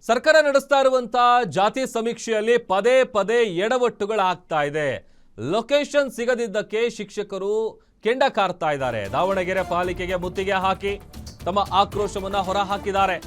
ಸರ್ಕಾರ ನಡೆಸ್ತಾ ಇರುವಂತಹ ಜಾತಿ ಸಮೀಕ್ಷೆಯಲ್ಲಿ ಪದೇ ಪದೇ ಎಡವಟ್ಟುಗಳಾಗ್ತಾ ಇದೆ. ಲೊಕೇಶನ್ ಸಿಗದಿದ್ದಕ್ಕೆ ಶಿಕ್ಷಕರು ಕೆಂಡ ಕಾರ್ತಾ ಇದ್ದಾರೆ. ದಾವಣಗೆರೆ ಪಾಲಿಕೆಗೆ ಮುತ್ತಿಗೆ ಹಾಕಿ ತಮ್ಮ ಆಕ್ರೋಶವನ್ನ ಹೊರಹಾಕಿದ್ದಾರೆ.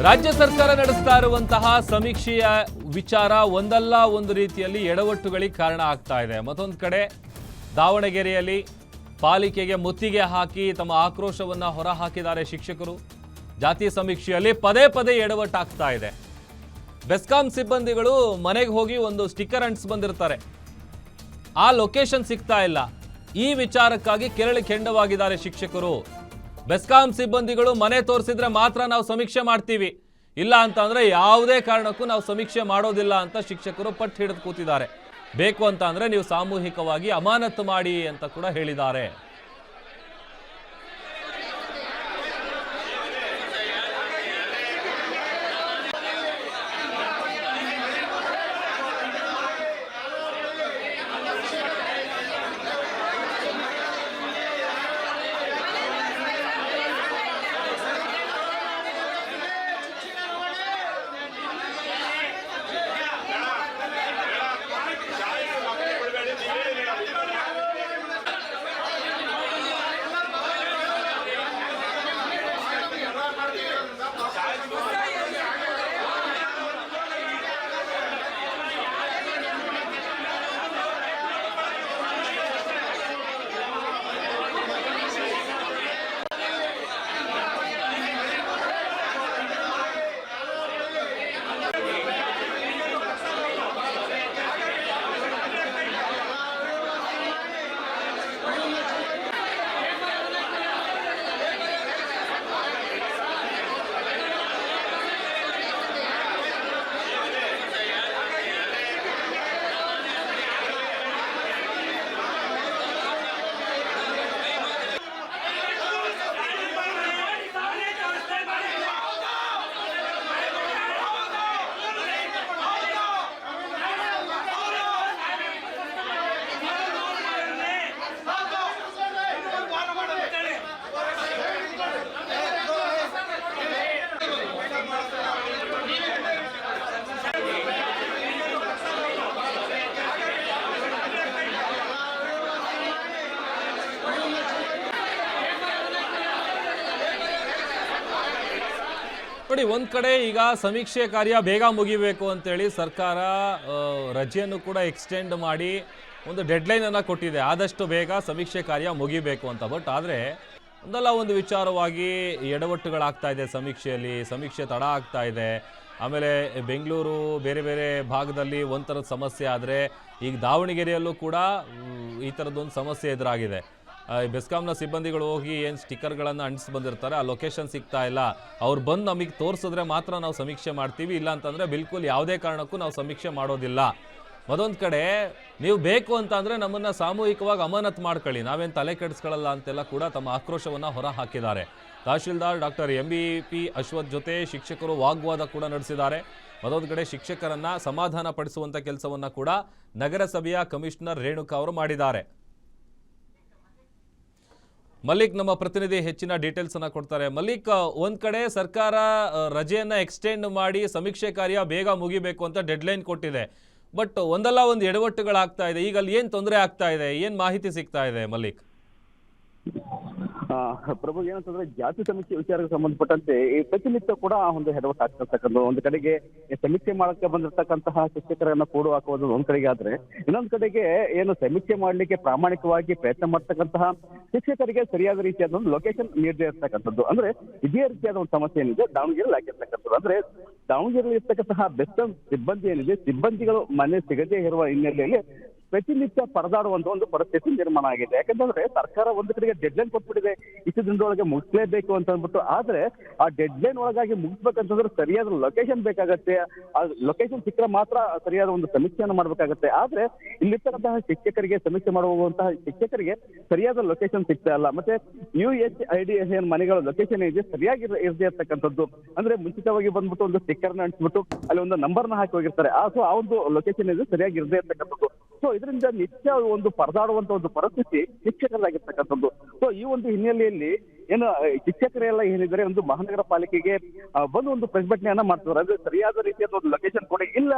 ರಾಜ್ಯ ಸರ್ಕಾರ ನಡೆಸ್ತಾ ಇರುವಂತಹ ಸಮೀಕ್ಷೆಯ ವಿಚಾರ ಒಂದಲ್ಲ ಒಂದು ರೀತಿಯಲ್ಲಿ ಎಡವಟ್ಟುಗಳಿಗೆ ಕಾರಣ ಆಗ್ತಾ ಇದೆ. ಮತ್ತೊಂದು ಕಡೆ ದಾವಣಗೆರೆಯಲ್ಲಿ ಪಾಲಿಕೆಗೆ ಮುತ್ತಿಗೆ ಹಾಕಿ ತಮ್ಮ ಆಕ್ರೋಶವನ್ನ ಹೊರಹಾಕಿದ್ದಾರೆ ಶಿಕ್ಷಕರು. ಜಾತಿ ಸಮೀಕ್ಷೆಯಲ್ಲಿ ಪದೇ ಪದೇ ಎಡವಟ್ಟಾಗ್ತಾ ಇದೆ. ಬೆಸ್ಕಾಂ ಸಿಬ್ಬಂದಿಗಳು ಮನೆಗೆ ಹೋಗಿ ಒಂದು ಸ್ಟಿಕ್ಕರ್ ಅಂಟಿಸಿ ಬಂದಿರ್ತಾರೆ, ಆ ಲೊಕೇಶನ್ ಸಿಗ್ತಾ ಇಲ್ಲ. ಈ ವಿಚಾರಕ್ಕಾಗಿ ಕೆಂಡವಾಗಿದ್ದಾರೆ ಶಿಕ್ಷಕರು. ಬೆಸ್ಕಾಂ ಸಿಬ್ಬಂದಿಗಳು ಮನೆ ತೋರಿಸಿದ್ರೆ ಮಾತ್ರ ನಾವು ಸಮೀಕ್ಷೆ ಮಾಡ್ತೀವಿ, ಇಲ್ಲ ಅಂತಂದ್ರೆ ಯಾವುದೇ ಕಾರಣಕ್ಕೂ ನಾವು ಸಮೀಕ್ಷೆ ಮಾಡೋದಿಲ್ಲ ಅಂತ ಶಿಕ್ಷಕರು ಪಟ್ಟು ಹಿಡಿದು ಕೂತಿದ್ದಾರೆ. ಬೇಕು ಅಂತ ಅಂದ್ರೆ ನೀವು ಸಾಮೂಹಿಕವಾಗಿ ಅಮಾನತು ಮಾಡಿ ಅಂತ ಕೂಡ ಹೇಳಿದ್ದಾರೆ. ನೋಡಿ, ಒಂದ್ ಕಡೆ ಈಗ ಸಮೀಕ್ಷೆ ಕಾರ್ಯ ಬೇಗ ಮುಗಿಬೇಕು ಅಂತೇಳಿ ಸರ್ಕಾರ ರಜೆಯನ್ನು ಕೂಡ ಎಕ್ಸ್ಟೆಂಡ್ ಮಾಡಿ ಒಂದು ಡೆಡ್ಲೈನ್ ಅನ್ನ ಕೊಟ್ಟಿದೆ. ಆದಷ್ಟು ಬೇಗ ಸಮೀಕ್ಷೆ ಕಾರ್ಯ ಮುಗಿಬೇಕು ಅಂತ. ಬಟ್ ಆದರೆ ಒಂದಲ್ಲ ಒಂದು ವಿಚಾರವಾಗಿ ಎಡವಟ್ಟುಗಳಾಗ್ತಾ ಇದೆ. ಸಮೀಕ್ಷೆ ತಡ ಆಗ್ತಾ ಇದೆ. ಆಮೇಲೆ ಬೆಂಗಳೂರು ಬೇರೆ ಬೇರೆ ಭಾಗದಲ್ಲಿ ಒಂಥರದ ಸಮಸ್ಯೆ ಆದರೆ ಈಗ ದಾವಣಗೆರೆಯಲ್ಲೂ ಕೂಡ ಈ ಥರದ್ದೊಂದು ಸಮಸ್ಯೆ ಎದುರಾಗಿದೆ. ಬೆಸ್ಕಾಂನ ಸಿಬ್ಬಂದಿಗಳು ಹೋಗಿ ಏನು ಸ್ಟಿಕ್ಕರ್ಗಳನ್ನು ಅಂಟಿಸಿ ಬಂದಿರ್ತಾರೆ, ಆ ಲೊಕೇಶನ್ ಸಿಗ್ತಾ ಇಲ್ಲ. ಅವ್ರು ಬಂದು ನಮಗೆ ತೋರಿಸಿದ್ರೆ ಮಾತ್ರ ನಾವು ಸಮೀಕ್ಷೆ ಮಾಡ್ತೀವಿ, ಇಲ್ಲ ಅಂತಂದರೆ ಬಿಲ್ಕುಲ್ ಯಾವುದೇ ಕಾರಣಕ್ಕೂ ನಾವು ಸಮೀಕ್ಷೆ ಮಾಡೋದಿಲ್ಲ. ಮತ್ತೊಂದು ಕಡೆ ನೀವು ಬೇಕು ಅಂತ ಅಂದರೆ ನಮ್ಮನ್ನು ಸಾಮೂಹಿಕವಾಗಿ ಅಮಾನತು ಮಾಡ್ಕೊಳ್ಳಿ, ನಾವೇನು ತಲೆ ಕೆಡಿಸ್ಕೊಳ್ಳಲ್ಲ ಅಂತೆಲ್ಲ ಕೂಡ ತಮ್ಮ ಆಕ್ರೋಶವನ್ನು ಹೊರ ಹಾಕಿದ್ದಾರೆ. ತಹಶೀಲ್ದಾರ್ ಡಾಕ್ಟರ್ MBP ಅಶ್ವಥ್ ಜೊತೆ ಶಿಕ್ಷಕರು ವಾಗ್ವಾದ ಕೂಡ ನಡೆಸಿದ್ದಾರೆ. ಮತ್ತೊಂದು ಕಡೆ ಶಿಕ್ಷಕರನ್ನು ಸಮಾಧಾನ ಪಡಿಸುವಂಥ ಕೆಲಸವನ್ನು ಕೂಡ ನಗರಸಭೆಯ ಕಮಿಷನರ್ ರೇಣುಕಾ ಅವರು ಮಾಡಿದ್ದಾರೆ. ಮಲ್ಲಿಕ್ ನಮ್ಮ ಪ್ರತಿನಿಧಿ ಹೆಚ್ಚಿನ ಡೀಟೇಲ್ಸ್ ಅನ್ನ ಕೊಡ್ತಾರೆ. ಮಲ್ಲಿಕ್, ಒಂದ್ ಕಡೆ ಸರ್ಕಾರ ರಜೆಯನ್ನ ಎಕ್ಸ್ಟೆಂಡ್ ಮಾಡಿ ಸಮೀಕ್ಷೆ ಕಾರ್ಯ ಬೇಗ ಮುಗಿಬೇಕು ಅಂತ ಡೆಡ್ಲೈನ್ ಕೊಟ್ಟಿದೆ. ಬಟ್ ಒಂದಲ್ಲ ಒಂದು ಎಡವಟ್ಟುಗಳಾಗ್ತಾ ಇದೆ. ಈಗ ಅಲ್ಲಿ ಏನ್ ತೊಂದರೆ ಆಗ್ತಾ ಇದೆ, ಏನ್ ಮಾಹಿತಿ ಸಿಗ್ತಾ ಇದೆ ಮಲ್ಲಿಕ್? ಪ್ರಭು, ಏನಂತಂದ್ರೆ ಜಾತಿ ಸಮೀಕ್ಷೆ ವಿಚಾರಕ್ಕೆ ಸಂಬಂಧಪಟ್ಟಂತೆ ಪ್ರತಿನಿತ್ಯ ಕೂಡ ಒಂದು ಎಡವಟ್ಟು ಆಗ್ತಿರ್ತಕ್ಕಂಥ, ಒಂದು ಕಡೆಗೆ ಸಮೀಕ್ಷೆ ಮಾಡಕ್ಕೆ ಬಂದಿರತಕ್ಕಂತಹ ಶಿಕ್ಷಕರನ್ನ ಕೂಡು ಹಾಕುವುದು ಒಂದ್ ಕಡೆಗೆ ಆದ್ರೆ, ಇನ್ನೊಂದ್ ಕಡೆಗೆ ಏನು ಸಮೀಕ್ಷೆ ಮಾಡ್ಲಿಕ್ಕೆ ಪ್ರಾಮಾಣಿಕವಾಗಿ ಪ್ರಯತ್ನ ಮಾಡ್ತಕ್ಕಂತಹ ಶಿಕ್ಷಕರಿಗೆ ಸರಿಯಾದ ರೀತಿಯಾದ ಒಂದು ಲೊಕೇಶನ್ ನೀಡದೇ ಇರ್ತಕ್ಕಂಥದ್ದು. ಅಂದ್ರೆ ಇದೇ ರೀತಿಯಾದ ಒಂದು ಸಮಸ್ಯೆ ಏನಿದೆ ದಾವಣಗೆರೆಯಲ್ಲಿ ಆಗಿರ್ತಕ್ಕಂಥದ್ದು. ಅಂದ್ರೆ ದಾವಣಗೆರೆಯಲ್ಲಿ ಇರ್ತಕ್ಕಂತಹ ಬೆಸ್ಕಾಂ ಸಿಬ್ಬಂದಿ ಏನಿದೆ, ಸಿಬ್ಬಂದಿಗಳು ಮನೆ ಸಿಗದೇ ಇರುವ ಹಿನ್ನೆಲೆಯಲ್ಲಿ ಪ್ರತಿನಿತ್ಯ ಪರದಾಡುವಂತ ಒಂದು ಪರಿಸ್ಥಿತಿ ನಿರ್ಮಾಣ ಆಗಿದೆ. ಯಾಕಂತಂದ್ರೆ ಸರ್ಕಾರ ಒಂದು ಕಡೆಗೆ ಡೆಡ್ಲೈನ್ ಕೊಟ್ಬಿಟ್ಟಿದೆ, ಇಷ್ಟು ದಿನದೊಳಗೆ ಮುಗಿಸ್ಲೇಬೇಕು ಅಂತ ಅಂದ್ಬಿಟ್ಟು. ಆದ್ರೆ ಆ ಡೆಡ್ಲೈನ್ ಒಳಗಾಗಿ ಮುಗಿಸ್ಬೇಕಂತಂದ್ರೆ ಸರಿಯಾದ ಲೊಕೇಶನ್ ಬೇಕಾಗತ್ತೆ. ಆ ಲೊಕೇಶನ್ ಸಿಕ್ಕರೆ ಮಾತ್ರ ಸರಿಯಾದ ಒಂದು ಸಮೀಕ್ಷೆಯನ್ನು ಮಾಡ್ಬೇಕಾಗತ್ತೆ. ಆದ್ರೆ ಇಲ್ಲಿರ್ತಕ್ಕಂತಹ ಶಿಕ್ಷಕರಿಗೆ, ಸಮೀಕ್ಷೆ ಮಾಡುವಂತಹ ಶಿಕ್ಷಕರಿಗೆ ಸರಿಯಾದ ಲೊಕೇಶನ್ ಸಿಗ್ತಾ ಇಲ್ಲ. ಮತ್ತೆ UHID ಏನ್ ಮನೆಗಳ ಲೊಕೇಶನ್ ಇದೆ ಸರಿಯಾಗಿ ಇರದೇ ಇರ್ತಕ್ಕಂಥದ್ದು. ಅಂದ್ರೆ ಮುಂಚಿತವಾಗಿ ಬಂದ್ಬಿಟ್ಟು ಒಂದು ಸ್ಟಿಕ್ಕರ್ ನ ಅಂಟಿಸ್ಬಿಟ್ಟು ಅಲ್ಲಿ ಒಂದು ನಂಬರ್ನ ಹಾಕಿ ಹೋಗಿರ್ತಾರೆ. ಸೊ ಆ ಒಂದು ಲೊಕೇಶನ್ ಇದೆ ಸರಿಯಾಗಿ ಇರದೇ ಇರ್ತಕ್ಕಂಥದ್ದು. ಸೊ ಇದರಿಂದ ನಿತ್ಯ ಒಂದು ಪರದಾಡುವಂತ ಒಂದು ಪರಿಸ್ಥಿತಿ ಶಿಕ್ಷಕರಾಗಿರ್ತಕ್ಕಂಥದ್ದು. ಸೊ ಈ ಒಂದು ಹಿನ್ನೆಲೆಯಲ್ಲಿ ಏನು ಶಿಕ್ಷಕರೆಲ್ಲ ಏನಿದ್ದಾರೆ ಒಂದು ಮಹಾನಗರ ಪಾಲಿಕೆಗೆ ಬಂದು ಒಂದು ಪ್ರತಿಭಟನೆಯನ್ನ ಮಾಡ್ತಾರೆ. ಅಂದ್ರೆ ಸರಿಯಾದ ರೀತಿಯಾದ ಒಂದು ಲೊಕೇಶನ್ ಕೊಡಿ, ಇಲ್ಲ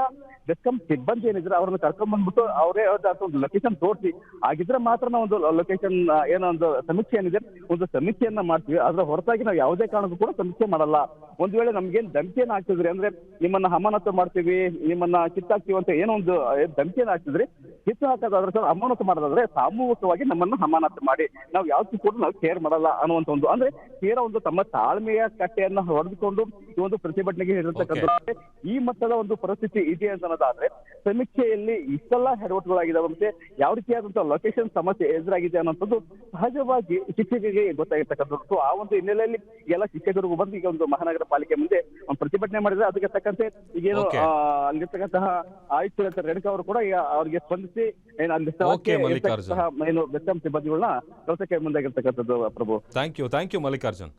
ಬೆಸ್ಕಾಂ ಸಿಬ್ಬಂದಿ ಏನಿದ್ರೆ ಅವ್ರನ್ನ ಕರ್ಕೊಂಡ್ ಬಂದ್ಬಿಟ್ಟು ಅವರೇ ಒಂದು ಲೊಕೇಶನ್ ತೋರಿಸಿ, ಆಗಿದ್ರೆ ಮಾತ್ರ ನಾವು ಒಂದು ಲೊಕೇಶನ್ ಏನೋ ಒಂದು ಸಮೀಕ್ಷೆ ಏನಿದೆ ಒಂದು ಸಮೀಕ್ಷೆಯನ್ನ ಮಾಡ್ತೀವಿ. ಅದ್ರ ಹೊರತಾಗಿ ನಾವು ಯಾವುದೇ ಕಾರಣಕ್ಕೂ ಕೂಡ ಸಮೀಕ್ಷೆ ಮಾಡಲ್ಲ. ಒಂದ್ ವೇಳೆ ನಮ್ಗೇನ್ ಧಮಕಿಯನ್ನ ಹಾಕ್ತಿದ್ರಿ ಅಂದ್ರೆ ನಿಮ್ಮನ್ನ ಅಮಾನತು ಮಾಡ್ತೀವಿ, ನಿಮ್ಮನ್ನ ಕಿತ್ತಾಕ್ತೀವಿ ಅಂತ ಏನೋ ಒಂದು ಧಮಕಿಯನ್ನ ಹಾಕ್ತಿದ್ರಿ, ಕಿತ್ತು ಹಾಕೋದಾದ್ರೆ ಸರ್ ಅಮಾನತು ಮಾಡೋದಾದ್ರೆ ಸಾಮೂಹಿಕವಾಗಿ ನಮ್ಮನ್ನ ಅಮಾನತು ಮಾಡಿ, ನಾವು ಯಾವ್ದು ಕೂಡ ನಾವು ಕೇರ್ ಮಾಡಲ್ಲ ಅನ್ನುವಂತ ಒಂದು, ಅಂದ್ರೆ ತೀರಾ ಒಂದು ತಮ್ಮ ತಾಳ್ಮೆಯ ಕಟ್ಟೆಯನ್ನ ಹೊಡೆದುಕೊಂಡು ಈ ಒಂದು ಪ್ರತಿಭಟನೆಗೆ ಹೇಳಿರ್ತಕ್ಕಂಥ ಈ ಮಟ್ಟದ ಒಂದು ಪರಿಸ್ಥಿತಿ ಇದೆ ಅಂತ ಅನ್ನೋದಾದ್ರೆ ಸಮೀಕ್ಷೆಯಲ್ಲಿ ಇಷ್ಟೆಲ್ಲ ಎಡವಟ್ಟುಗಳಾಗಿದ್ದಾವೆ. ಮತ್ತೆ ಯಾವ ರೀತಿಯಾದಂತಹ ಲೊಕೇಶನ್ ಸಮಸ್ಯೆ ಎದುರಾಗಿದೆ ಅನ್ನೋಂಥದ್ದು ಸಹಜವಾಗಿ ಶಿಕ್ಷಕರಿಗೆ ಗೊತ್ತಾಗಿರ್ತಕ್ಕಂಥದ್ದು. ಸೊ ಆ ಒಂದು ಹಿನ್ನೆಲೆಯಲ್ಲಿ ಎಲ್ಲ ಶಿಕ್ಷಕರಿಗೂ ಬಂದು ಈಗ ಒಂದು ಮಹಾನಗರ ಪಾಲಿಕೆ ಮುಂದೆ ಒಂದು ಪ್ರತಿಭಟನೆ ಮಾಡಿದ್ರೆ ಅದಕ್ಕೆ ತಕ್ಕಂತೆ ಈಗೇನು ಅಲ್ಲಿರ್ತಕ್ಕಂತಹ ಆಯುಕ್ತ ರೇಣುಕಾ ಅವರು ಕೂಡ ಈಗ ಅವರಿಗೆ ಸ್ಪಂದಿಸಿ ಏನು ಅಲ್ಲಿ ಏನು ಬೆಸ್ಕಾಂ ಸಿಬ್ಬಂದಿಗಳನ್ನ ಕೆಲಸಕ್ಕೆ ಮುಂದಾಗಿರ್ತಕ್ಕಂಥದ್ದು. ಪ್ರಭು, ಥ್ಯಾಂಕ್ ಯು ಮಲ್ಲಿಕಾರ್ಜುನ್.